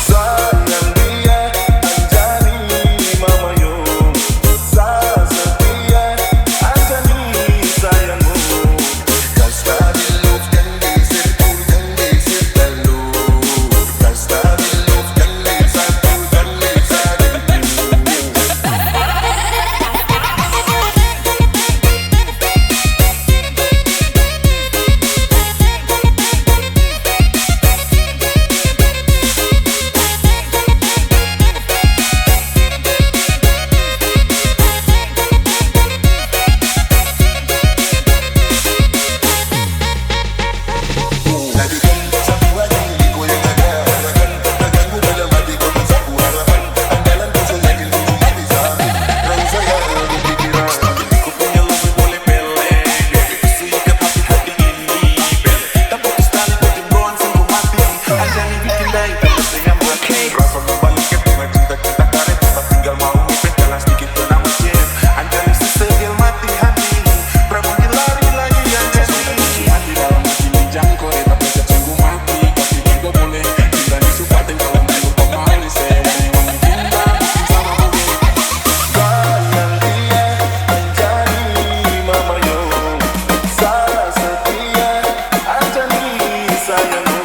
Sayang dia, Anjani, mama yo. Saya setia, Anjani, sayangmu. Kasta biluf kan disirku kan disirkalu. Kasta biluf kan lisatu kan lisatu. Lakukan satu lagi goyang ada gerakan terganggu dalam hati kau tak sapu harapan andalan kau seyakin dulu mati sakit raih saya berpikiran ku punya lebih boleh pelek bisu ikat hati ini bel tak putus tali berjembrauan sungguh mati Anjani bikin lain terus dengan berkait rasa membalik ke bunga cinta-cinta karet tak tinggal mau ngepet jalan sedikit kena macet Anjani sesegel mati hati Pramuji lari lagi Anjani hati dalam hati dijangkau tapi sungguh mati tapi juga boleh cinta disupatin kalau mau pemalis wangi-wangi cinta bikin sama gue sayang dia Anjani mama yo saya setia Anjani sayangmu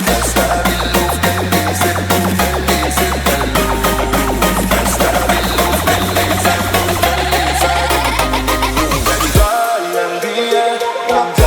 kasta biluf kan disirku kan disirkalu kasta biluf kan lisatu kan lisatu sayang dia Anjani